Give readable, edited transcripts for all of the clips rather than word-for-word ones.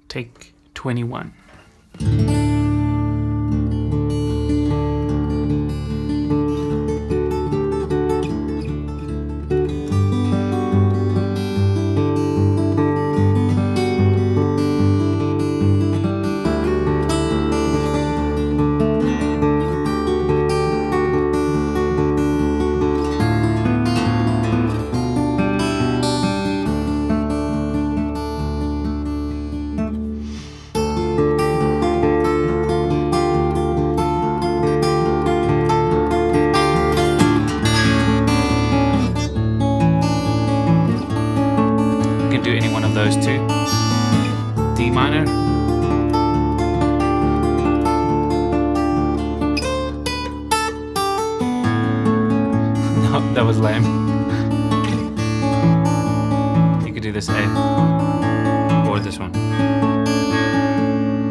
Take 21. Do any one of those two. D minor. No, that was lame. You could do this A or this one.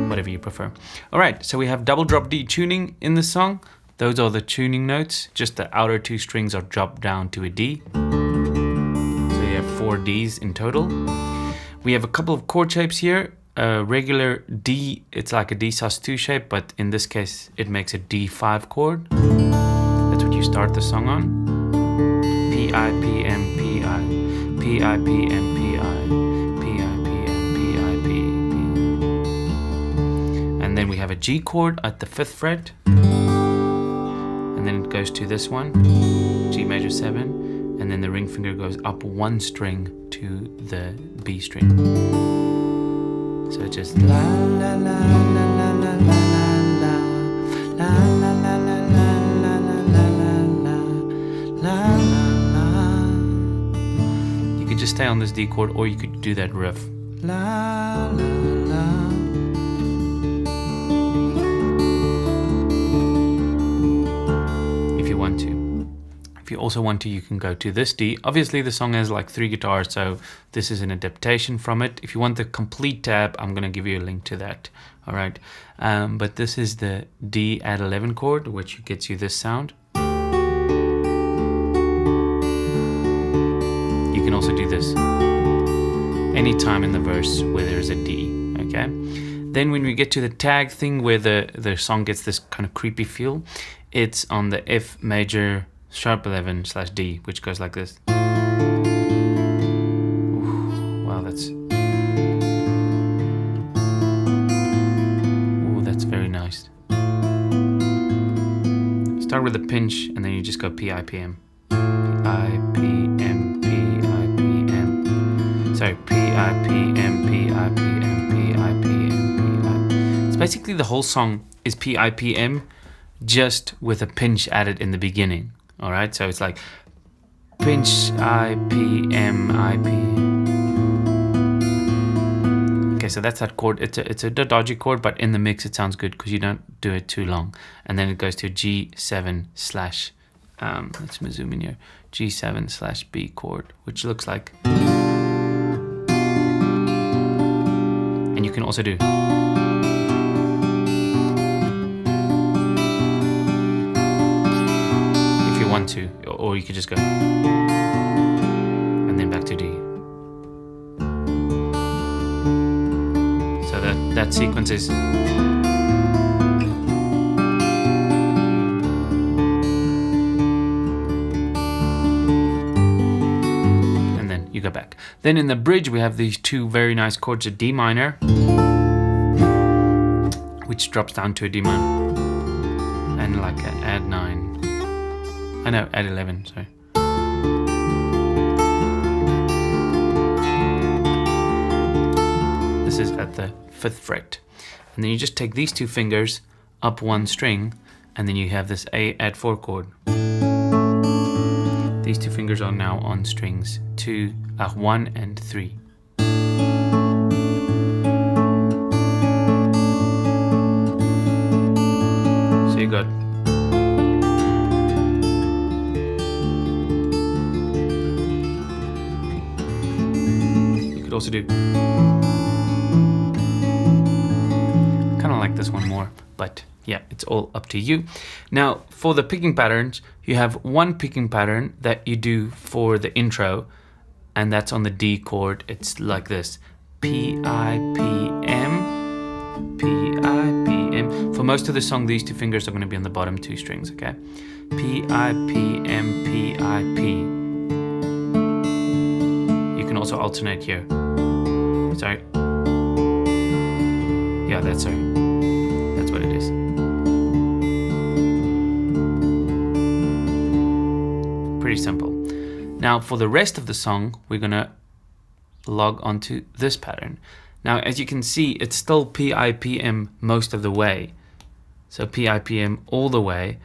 Whatever you prefer. Alright, so we have double drop D tuning in the song. Those are the tuning notes. Just the outer two strings are dropped down to a D. 4 Ds in total. We have a couple of chord shapes here. A regular D, it's like a D sus2 shape, but in this case it makes a D5 chord. That's what you start the song on. P, I, P, M, P, I, P, I, P, M, P, I, P, I, P, M, P, I, P, P. And then we have a G chord at the 5th fret. And then it goes to this one, G major 7. And then the ring finger goes up one string to the B string. So it's just la la la la la la la la la la la la la la. You could just stay on this D chord, or you could do that riff. La la la. If you want to. If you also want to, you can go to this D. Obviously, the song has like 3 guitars, so this is an adaptation from it. If you want the complete tab, I'm going to give you a link to that. All right. But this is the D add 11 chord, which gets you this sound. You can also do this anytime in the verse where there's a D. Okay. Then when we get to the tag thing where the song gets this kind of creepy feel, it's on the F major sharp 11 / D, which goes like this. Ooh, wow, that's very nice. Start with a pinch, and then you just go P, I, P, M. P, I, P, M, P, I, P, M. Sorry, P, I, P, M, P, I, P, M, P, I, P, M, P, I. It's basically the whole song is P, I, P, M, just with a pinch added in the beginning. All right, so it's like pinch, I, P, M, I, P. Okay, so that's that chord. It's a dodgy chord, but in the mix it sounds good because you don't do it too long. And then it goes to G7 / let's zoom in here. G7 / B chord, which looks like. And you can also do. Want to, or you could just go and then back to D. So that sequence is. And then you go back. Then in the bridge we have these 2 very nice chords, a D minor, which drops down to a D minor, and like an add 9. I know, add 11, sorry. This is at the 5th fret. And then you just take these 2 fingers up one string, and then you have this A add 4 chord. These 2 fingers are now on strings 1 and 3. So you got. Also do kind of like this one more, but yeah, it's all up to you. Now for the picking patterns, you have one picking pattern that you do for the intro, and that's on the D chord. It's like this: P, I, P, M, most of the song, these two fingers are going to be on the bottom two strings, okay? P, I, P, M, P, I, P. You can also alternate here. Sorry. Yeah, that's what it is. Pretty simple. Now for the rest of the song, we're gonna log onto this pattern. Now as you can see, it's still P-I-P-M most of the way. So P-I-P-M all the way,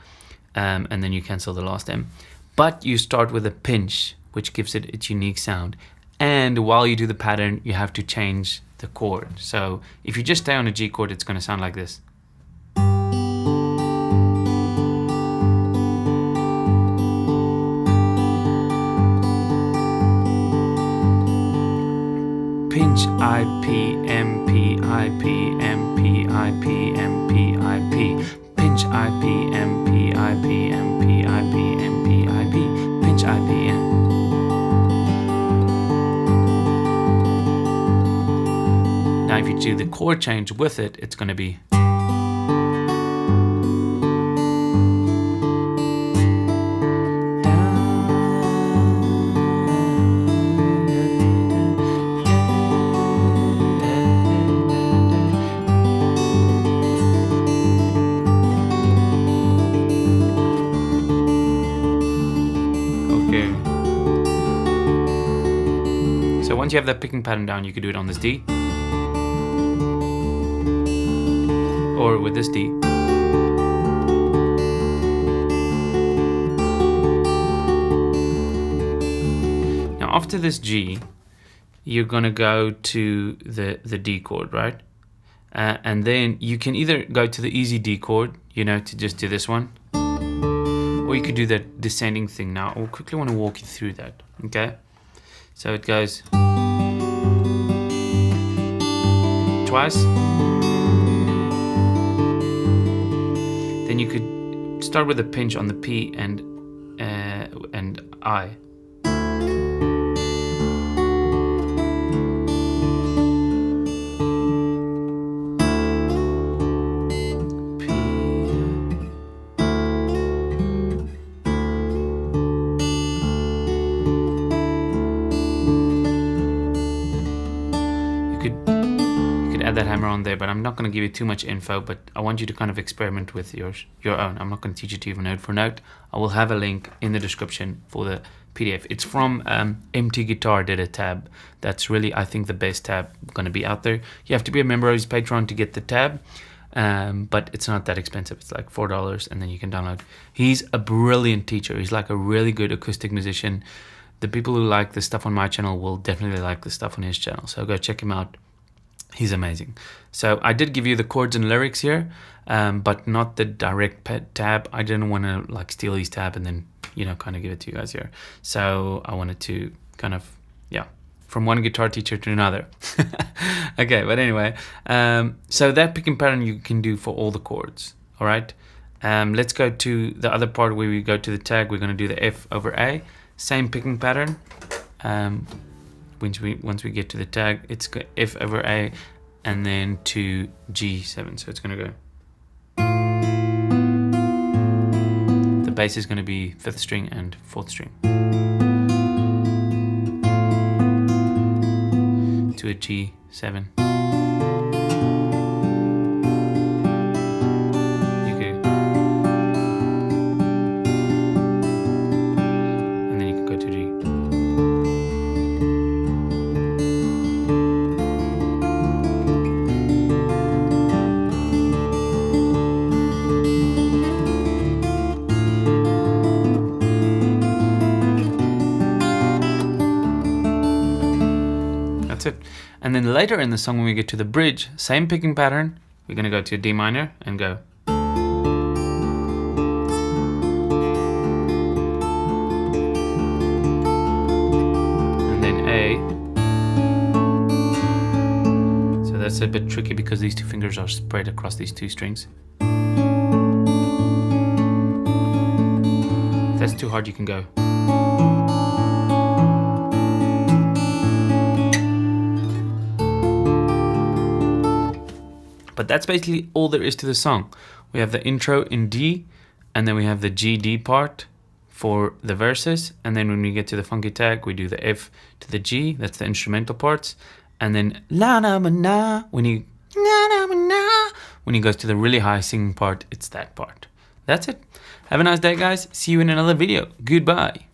and then you cancel the last M. But you start with a pinch, which gives it its unique sound. And while you do the pattern, you have to change the chord. So if you just stay on a G chord, it's gonna sound like this. Pinch I P M P I P M P I P M P I P. Pinch I P M P I P M P I P M P I P. Pinch I P M. Now if you do the chord change with it, it's going to be. So once you have that picking pattern down, you could do it on this D. Or with this D. Now after this G, you're gonna go to the D chord, right? And then you can either go to the easy D chord, you know, to just do this one, or you could do that descending thing. Now I quickly want to walk you through that, okay? So it goes twice. Then you could start with a pinch on the P and I. That hammer on there, but I'm not going to give you too much info, but I want you to kind of experiment with your own. I'm not going to teach you to even note for note. I will have a link in the description for the PDF. It's from MT Guitar did a tab that's really, I think, the best tab going to be out there. You have to be a member of his Patreon to get the tab, but it's not that expensive. It's like $4 and then you can download. He's a brilliant teacher. He's like a really good acoustic musician. The people who like the stuff on my channel will definitely like the stuff on his channel, so go check him out. He's amazing. So I did give you the chords and lyrics here, but not the direct tab. I didn't want to like steal his tab and then, you know, kind of give it to you guys here. So I wanted to kind of, yeah, from one guitar teacher to another. Okay, but anyway, so that picking pattern you can do for all the chords. All right. Let's go to the other part where we go to the tag. We're going to do the F over A, same picking pattern. Once we get to the tag, it's F over A and then to G7. So it's going to go. The bass is going to be 5th string and 4th string. To a G7. It. And then later in the song, when we get to the bridge, same picking pattern, we're going to go to D minor and go. And then A. So that's a bit tricky because these two fingers are spread across these two strings. If that's too hard, you can go. But that's basically all there is to the song. We have the intro in D, and then we have the G-D part for the verses, and then when we get to the funky tag, we do the F to the G, that's the instrumental parts, and then la na ma na, when he goes to the really high singing part, it's that part. That's it. Have a nice day, guys. See you in another video. Goodbye.